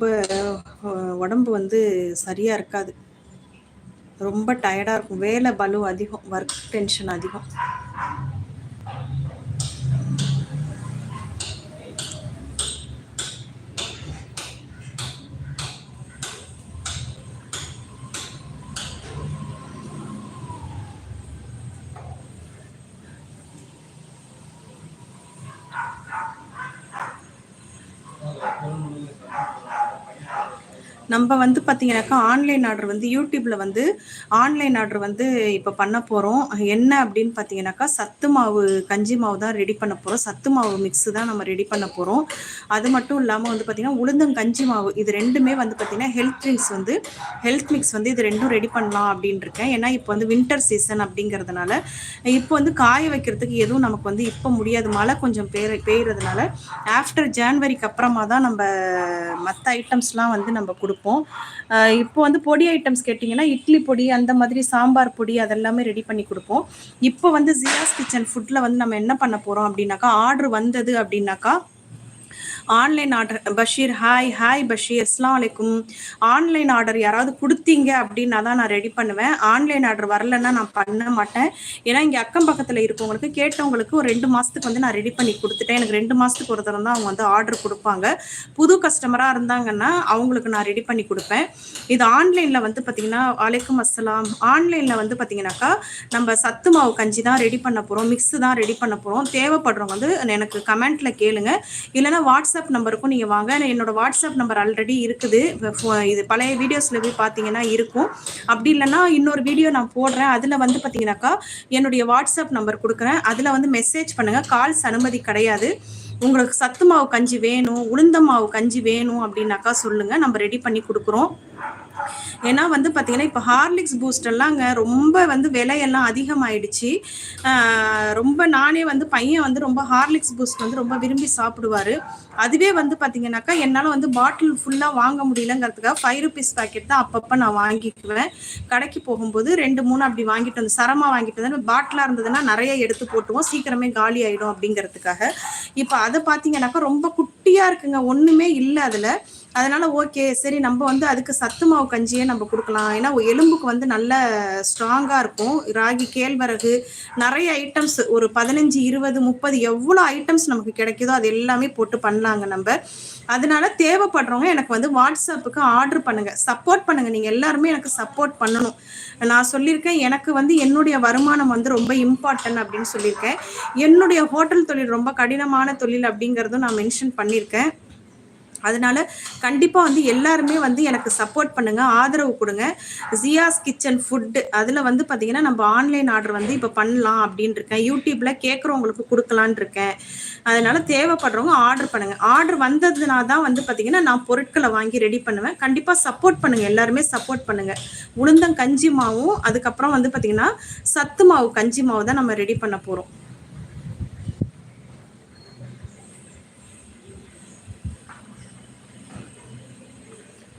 ரொம்ப உடம்பு வந்து சரியா இருக்காது. ரொம்ப டயர்டா இருக்கும். வேலை பளு அதிகம், ஒர்க் டென்ஷன் அதிகம். நம்ம வந்து பார்த்தீங்கன்னாக்கா ஆன்லைன் ஆர்டர் வந்து யூடியூப்ல வந்து ஆன்லைன் ஆர்டர் வந்து இப்போ பண்ண போகிறோம். என்ன அப்படின்னு பார்த்தீங்கன்னாக்கா சத்து மாவு கஞ்சி மாவு தான் ரெடி பண்ண போகிறோம். சத்து மாவு மிக்ஸ் தான் நம்ம ரெடி பண்ண போகிறோம். அது மட்டும் இல்லாமல் வந்து பார்த்தீங்கன்னா உளுந்தங்கஞ்சி மாவு இது ரெண்டுமே வந்து பார்த்தீங்கன்னா ஹெல்த் மிக்ஸ் வந்து இது ரெண்டும் ரெடி பண்ணலாம் அப்படின்னு இருக்கேன். ஏன்னா இப்போ வந்து வின்டர் சீசன் அப்படிங்கிறதுனால இப்போ வந்து காய வைக்கிறதுக்கு எதுவும் நமக்கு வந்து இப்போ முடியாது. மழை கொஞ்சம் பெய்யறதுனால ஆஃப்டர் ஜான்வரிக்கு அப்புறமா தான் நம்ம மற்ற ஐட்டம்ஸ்லாம் வந்து நம்ம கொடுப்போம். இப்போ வந்து பொடி ஐட்டம்ஸ் கேட்டிங்கன்னா இட்லி பொடி அந்த மாதிரி சாம்பார் பொடி அதெல்லாமே ரெடி பண்ணி கொடுப்போம். இப்போ வந்து ஜியாஸ் கிச்சன் ஃபுட்ல வந்து நம்ம என்ன பண்ண போறோம் அப்படின்னாக்கா ஆர்டர் வந்தது அப்படின்னாக்கா online order Basheer hi Basheer அஸ்ஸலாமு அலைக்கும். ஆன்லைன் ஆர்டர் யாராவது கொடுத்தீங்க அப்படின்னா தான் நான் ரெடி பண்ணுவேன். ஆன்லைன் ஆர்டர் வரலன்னா நான் பண்ண மாட்டேன். ஏன்னா இங்கே அக்கம் பக்கத்தில் இருக்கவங்களுக்கு கேட்டவங்களுக்கு ஒரு 2 மாதத்துக்கு வந்து நான் ரெடி பண்ணி கொடுத்துட்டேன். எனக்கு 2 மாதத்துக்கு ஒரு தரம் தான் அவங்க வந்து ஆர்டர் கொடுப்பாங்க. புது கஸ்டமராக இருந்தாங்கன்னா அவங்களுக்கு நான் ரெடி பண்ணி கொடுப்பேன். இது ஆன்லைனில் வந்து பார்த்தீங்கன்னா அலைக்கும் அஸ்ஸலாம். ஆன்லைனில் வந்து பார்த்தீங்கன்னாக்கா நம்ம சத்து மாவு கஞ்சி தான் ரெடி பண்ண போகிறோம், மிக்ஸு தான் ரெடி பண்ண போகிறோம். தேவைப்படுறவங்க வந்து எனக்கு கமெண்ட்டில் கேளுங்க, இல்லைன்னா வாட்ஸ்அப் நம்பருக்கும் நீங்கள் வாங்க. என்னோட வாட்ஸ்அப் நம்பர் ஆல்ரெடி இருக்குது. இது பழைய வீடியோஸில் போய் பார்த்தீங்கன்னா இருக்கும். அப்படி இல்லைன்னா இன்னொரு வீடியோ நான் போடுறேன். அதில் வந்து பார்த்தீங்கன்னாக்கா என்னுடைய வாட்ஸ்அப் நம்பர் கொடுக்குறேன். அதில் வந்து மெசேஜ் பண்ணுங்கள். கால்ஸ் அனுமதி கிடையாது. உங்களுக்கு சத்து மாவு கஞ்சி வேணும், உளுந்த மாவு கஞ்சி வேணும் அப்படின்னாக்கா சொல்லுங்கள், நம்ம ரெடி பண்ணி கொடுக்குறோம். ஏன்னா வந்து பார்த்தீங்கன்னா இப்போ ஹார்லிக்ஸ் பூஸ்ட் எல்லாங்க ரொம்ப வந்து விலையெல்லாம் அதிகமாயிடுச்சு. ரொம்ப நானே வந்து பையன் வந்து ரொம்ப ஹார்லிக்ஸ் பூஸ்ட் வந்து ரொம்ப விரும்பி சாப்பிடுவார். அதுவே வந்து பார்த்தீங்கன்னாக்கா என்னால் வந்து பாட்டில் ஃபுல்லாக வாங்க முடியலங்கிறதுக்காக 5 rupees பேக்கெட் தான் அப்பப்போ நான் வாங்கிக்குவேன். கடைக்கு போகும்போது 2, 3 அப்படி வாங்கிட்டு வந்து சரமாக வாங்கிட்டு வந்து பாட்டிலாக இருந்ததுன்னா நிறைய எடுத்து போட்டுவோம், சீக்கிரமே காலி ஆகிடும் அப்படிங்கிறதுக்காக. இப்போ அதை பார்த்தீங்கன்னாக்கா ரொம்ப குட்டியாக இருக்குங்க, ஒன்றுமே இல்லை அதில். அதனால ஓகே சரி நம்ம வந்து அதுக்கு சத்து மாவு கஞ்சியே நம்ம கொடுக்கலாம். ஏன்னா எலும்புக்கு வந்து நல்ல ஸ்ட்ராங்காக இருக்கும். ராகி, கேழ்வரகு, நிறைய ஐட்டம்ஸ் ஒரு 15, 20, 30 எவ்வளோ ஐட்டம்ஸ் நமக்கு கிடைக்குதோ அது எல்லாமே போட்டு பண்ணலாங்க நம்ம. அதனால தேவைப்படுறவங்க எனக்கு வந்து வாட்ஸ்அப்புக்கு ஆர்டர் பண்ணுங்க, சப்போர்ட் பண்ணுங்க. நீங்கள் எல்லாருமே எனக்கு சப்போர்ட் பண்ணணும். நான் சொல்லியிருக்கேன் எனக்கு வந்து என்னுடைய வருமானம் வந்து ரொம்ப இம்பார்ட்டன்ட் அப்படின்னு சொல்லியிருக்கேன். என்னுடைய ஹோட்டல் தொழில் ரொம்ப கடினமான தொழில் அப்படிங்கிறதும் நான் மென்ஷன் பண்ணியிருக்கேன். அதனால கண்டிப்பாக வந்து எல்லாருமே வந்து எனக்கு சப்போர்ட் பண்ணுங்க, ஆதரவு கொடுங்க. ஜியாஸ் கிச்சன் ஃபுட்டு அதில் வந்து பார்த்தீங்கன்னா நம்ம ஆன்லைன் ஆர்டர் வந்து இப்போ பண்ணலாம் அப்படின்னு இருக்கேன். யூடியூப்ல கேட்குறவங்களுக்கு கொடுக்கலான் இருக்கேன். அதனால தேவைப்படுறவங்க ஆர்டர் பண்ணுங்க. ஆர்டர் வந்ததுனா தான் வந்து பார்த்தீங்கன்னா நான் பொருட்களை வாங்கி ரெடி பண்ணுவேன். கண்டிப்பாக சப்போர்ட் பண்ணுங்க, எல்லாருமே சப்போர்ட் பண்ணுங்க. உளுந்தங்கஞ்சி மாவும் அதுக்கப்புறம் வந்து பார்த்தீங்கன்னா சத்து மாவு கஞ்சி மாவு தான் நம்ம ரெடி பண்ண போகிறோம்.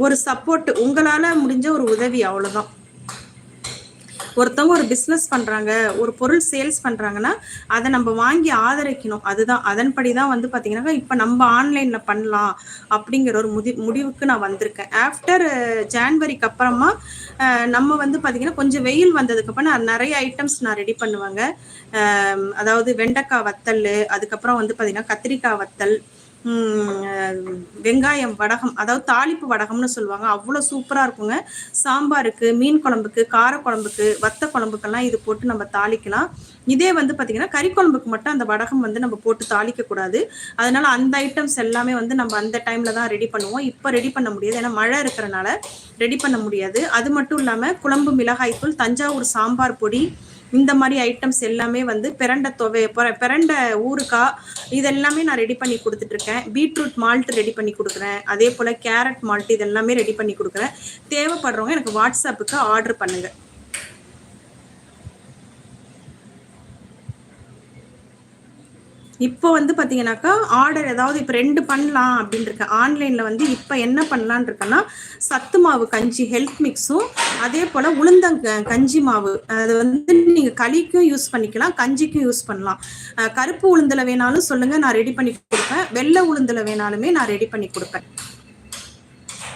ஒரு சப்போர்ட், உங்களால முடிஞ்ச ஒரு உதவி, அவ்வளவுதான். ஒருத்தவங்க ஒரு பிஸ்னஸ் பண்றாங்க, ஒரு பொருள் சேல்ஸ் பண்றாங்கன்னா அதை நம்ம வாங்கி ஆதரிக்கணும். அதுதான், அதன்படி தான் வந்து பார்த்தீங்கன்னா இப்போ நம்ம ஆன்லைனில் பண்ணலாம் அப்படிங்கிற ஒரு முடிவுக்கு நான் வந்திருக்கேன். ஆஃப்டர் ஜான்வரிக்கு அப்புறமா நம்ம வந்து பார்த்தீங்கன்னா கொஞ்சம் வெயில் வந்ததுக்கப்புறம் நான் நிறைய ஐட்டம்ஸ் நான் ரெடி பண்ணுவேங்க. அதாவது வெண்டைக்காய் வத்தல், அதுக்கப்புறம் வந்து பார்த்தீங்கன்னா கத்திரிக்காய் வத்தல், வெங்காயம் வடகம், அதாவது தாளிப்பு வடகம்னு சொல்லுவாங்க. அவ்வளோ சூப்பராக இருக்குங்க. சாம்பாருக்கு, மீன் குழம்புக்கு, கார குழம்புக்கு, வத்த குழம்புக்கெல்லாம் இது போட்டு நம்ம தாளிக்கலாம். இதே வந்து பார்த்தீங்கன்னா கறி குழம்புக்கு மட்டும் அந்த வடகம் வந்து நம்ம போட்டு தாளிக்க கூடாது. அதனால அந்த ஐட்டம்ஸ் எல்லாமே வந்து நம்ம அந்த டைம்ல தான் ரெடி பண்ணுவோம். இப்போ ரெடி பண்ண முடியாது, ஏன்னா மழை இருக்கிறனால ரெடி பண்ண முடியாது. அது மட்டும் இல்லாமல் குழம்பு மிளகாய்த்தூள், தஞ்சாவூர் சாம்பார் பொடி, இந்த மாதிரி ஐட்டம்ஸ் எல்லாமே வந்து பிரண்ட ஊறுகாய் இதெல்லாமே நான் ரெடி பண்ணி கொடுத்துட்டு இருக்கேன். பீட்ரூட் மால்ட் ரெடி பண்ணி கொடுக்குறேன். அதே போல் கேரட் மால்ட் இதெல்லாமே ரெடி பண்ணி கொடுக்குறேன். தேவைப்படுறவங்க எனக்கு வாட்ஸ்அப்புக்கு ஆர்டர் பண்ணுங்க. இப்போ வந்து பார்த்தீங்கன்னாக்கா ஆர்டர் ஏதாவது இப்போ 2 பண்ணலாம் அப்படின்னு இருக்கேன். ஆன்லைனில் வந்து இப்போ என்ன பண்ணலான் இருக்கேன்னா சத்து மாவு கஞ்சி ஹெல்த் மிக்ஸும், அதே போல் கஞ்சி மாவு அது வந்து நீங்கள் களிக்கும் யூஸ் பண்ணிக்கலாம், கஞ்சிக்கும் யூஸ் பண்ணலாம். கருப்பு உளுந்தில் வேணாலும் சொல்லுங்கள், நான் ரெடி பண்ணி கொடுப்பேன். வெள்ளை உளுந்தில் வேணாலுமே நான் ரெடி பண்ணி கொடுப்பேன்.